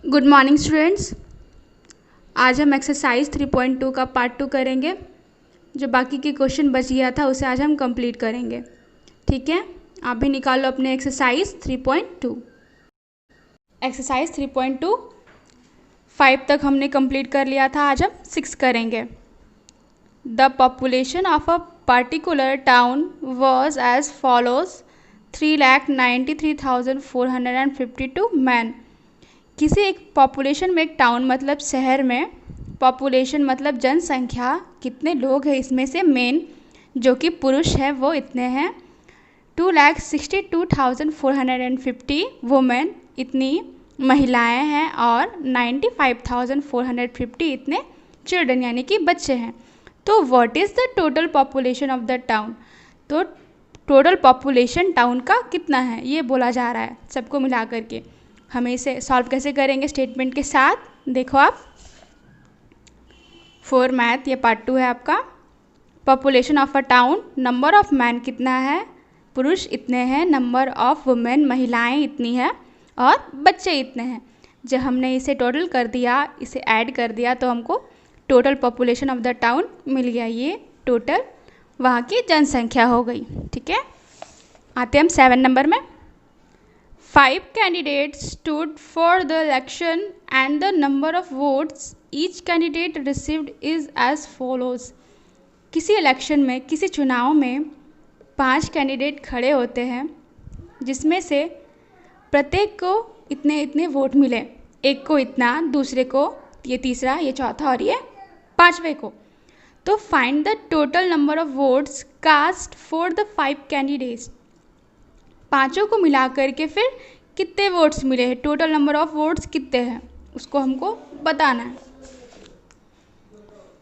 Good morning students. आज हम exercise 3.2 का पार्ट 2 करेंगे। जो बाकी के क्वेश्चन बच गया था उसे आज हम कंप्लीट करेंगे। ठीक है, आप भी निकालो अपने एक्सरसाइज 3.2। एक्सरसाइज 3.2 5 तक हमने कंप्लीट कर लिया था, आज हम 6 करेंगे। The population of a particular town was as follows 3,93,452 man. किसी एक पॉपुलेशन में, एक टाउन मतलब शहर में, पॉपुलेशन मतलब जनसंख्या, कितने लोग हैं इसमें से मेन जो कि पुरुष है वो इतने हैं 2,62,450 वुमेन, इतनी महिलाएं हैं, और 95,450 इतने चिल्ड्रन यानी कि बच्चे हैं। तो what is the total population of the town. तो टोटल पॉपुलेशन टाउन का कितना है ये बोला जा रहा है सबको मिला करके। हमें इसे सॉल्व कैसे करेंगे स्टेटमेंट के साथ, देखो आप। फॉर मैथ ये पार्ट 2 है आपका। Population of a town, number of man कितना है, पुरुष इतने हैं, नंबर ऑफ वुमेन महिलाएं इतनी हैं, और बच्चे इतने हैं। जब हमने इसे टोटल कर दिया, इसे ऐड कर दिया, तो हमको total population of the town मिल गया। ये टोटल वहाँ की जनसंख्या हो गई। ठीक है, आते हम 7 नंबर में। 5 candidates stood for the election and the number of votes each candidate received is as follows। किसी इलेक्शन में, किसी चुनाव में 5 कैंडिडेट खड़े होते हैं जिसमें से प्रत्येक को इतने इतने वोट मिले। एक को इतना, दूसरे को ये तीसरा, ये चौथा और ये पांचवें को। तो find the total number of votes cast for the 5 candidates. पांचों को मिला करके फिर कितने वोट्स मिले हैं, टोटल नंबर ऑफ वोट्स कितने हैं उसको हमको बताना है।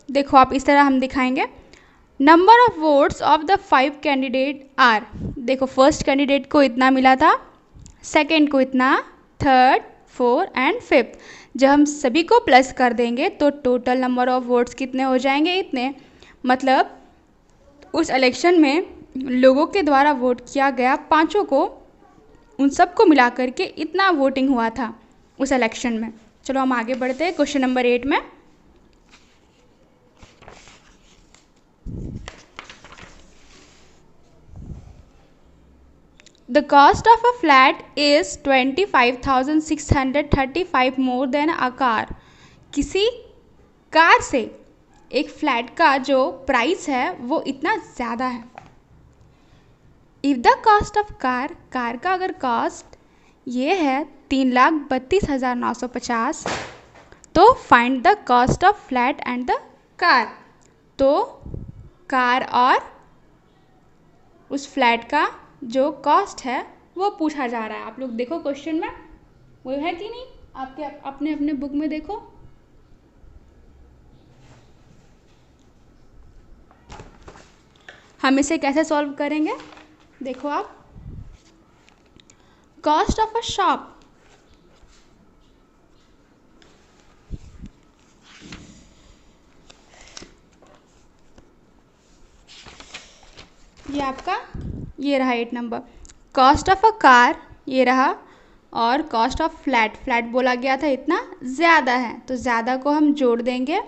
देखो आप, इस तरह हम दिखाएंगे। Number of votes of the 5 candidate are. देखो फर्स्ट कैंडिडेट को इतना मिला था, सेकंड को इतना, थर्ड, फोर्थ एंड फिफ्थ। जब हम सभी को प्लस कर देंगे तो टोटल नंबर ऑफ वोट्स कितने हो जाएंगे, इतने। मतलब उस इलेक्शन में लोगों के द्वारा वोट किया गया पांचों को, उन सबको मिला करके इतना वोटिंग हुआ था उस इलेक्शन में। चलो हम आगे बढ़ते हैं क्वेश्चन नंबर 8 में। The cost of a flat is 25,635 more than a car. किसी कार से एक फ्लैट का जो प्राइस है वो इतना ज़्यादा है। If the cost of car, car का अगर कॉस्ट ये है 3,32,950, तो find the cost of flat and the car. तो कार और उस फ्लैट का जो कॉस्ट है वो पूछा जा रहा है। आप लोग देखो क्वेश्चन में, वो है कि नहीं, आपके अपने अपने बुक में देखो। हम इसे कैसे सॉल्व करेंगे, देखो आप। कॉस्ट ऑफ अ शॉप, ये आपका ये रहा 8 number. Cost of a car ये रहा, और कॉस्ट ऑफ फ्लैट, फ्लैट बोला गया था इतना ज़्यादा है, तो ज़्यादा को हम जोड़ देंगे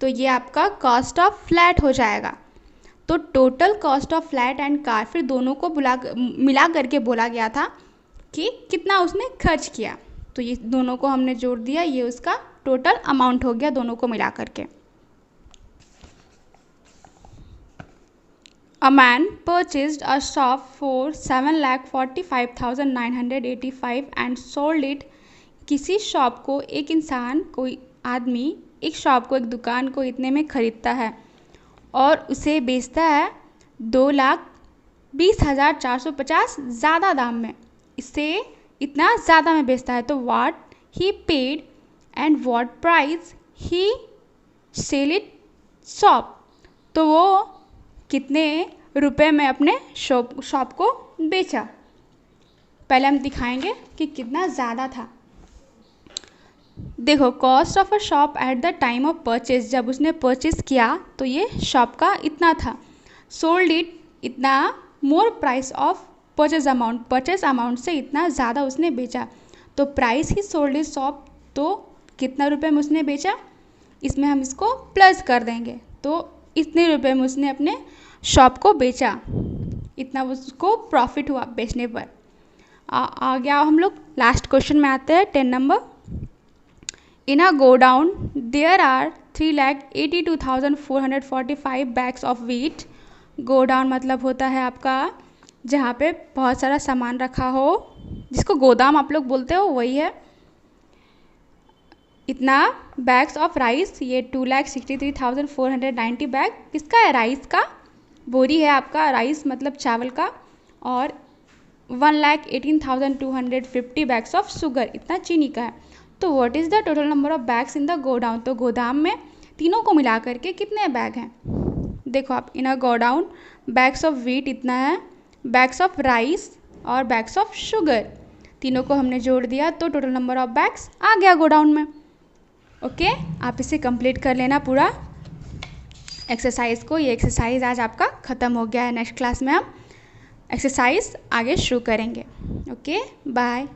तो ये आपका कॉस्ट ऑफ फ्लैट हो जाएगा। तो total cost of flat and car, फिर दोनों को मिला करके बोला गया था कि कितना उसने खर्च किया, तो ये दोनों को हमने जोड़ दिया, ये उसका टोटल अमाउंट हो गया दोनों को मिला करके। A man purchased a shop for 7,45,985 and sold it। किसी शॉप को एक इंसान, कोई आदमी एक शॉप को, एक दुकान को इतने में खरीदता है और उसे बेचता है 2,20,450 ज़्यादा दाम में। इससे इतना ज़्यादा में बेचता है, तो what he paid and what price he sell it shop. तो वो कितने रुपए में अपने शॉप को बेचा, पहले हम दिखाएंगे कि कितना ज़्यादा था। देखो cost of a shop at the time of purchase, जब उसने परचेज किया तो ये शॉप का इतना था। सोल्ड इट, इतना, मोर price of purchase amount, purchase amount से इतना ज़्यादा उसने बेचा, तो price he sold it shop तो कितना रुपए में उसने बेचा, इसमें हम इसको प्लस कर देंगे, तो इतने रुपए में उसने अपने शॉप को बेचा, इतना उसको प्रॉफिट हुआ बेचने पर। आ गया हम लोग लास्ट क्वेश्चन में आते हैं 10 number. In a godown there are 3,82,445 bags of wheat. Godown मतलब होता है आपका जहाँ पे बहुत सारा सामान रखा हो, जिसको गोदाम आप लोग बोलते हो वही है। इतना बैग्स ऑफ राइस, ये 2,63,490 बैग किसका है, राइस का, बोरी है आपका, राइस मतलब चावल का। और 1,18,250 बैग्स ऑफ शुगर, इतना चीनी का है। तो what is the total number of bags in the godown, तो गोदाम में तीनों को मिला करके कितने बैग हैं। देखो आप, इन a godown bags of wheat इतना है, बैग्स ऑफ राइस और बैग्स ऑफ शुगर, तीनों को हमने जोड़ दिया तो टोटल नंबर ऑफ बैग्स आ गया गोडाउन में। ओके, आप इसे कंप्लीट कर लेना पूरा एक्सरसाइज को। ये एक्सरसाइज आज आपका ख़त्म हो गया है। नेक्स्ट क्लास में हम एक्सरसाइज आगे शुरू करेंगे। Okay, bye.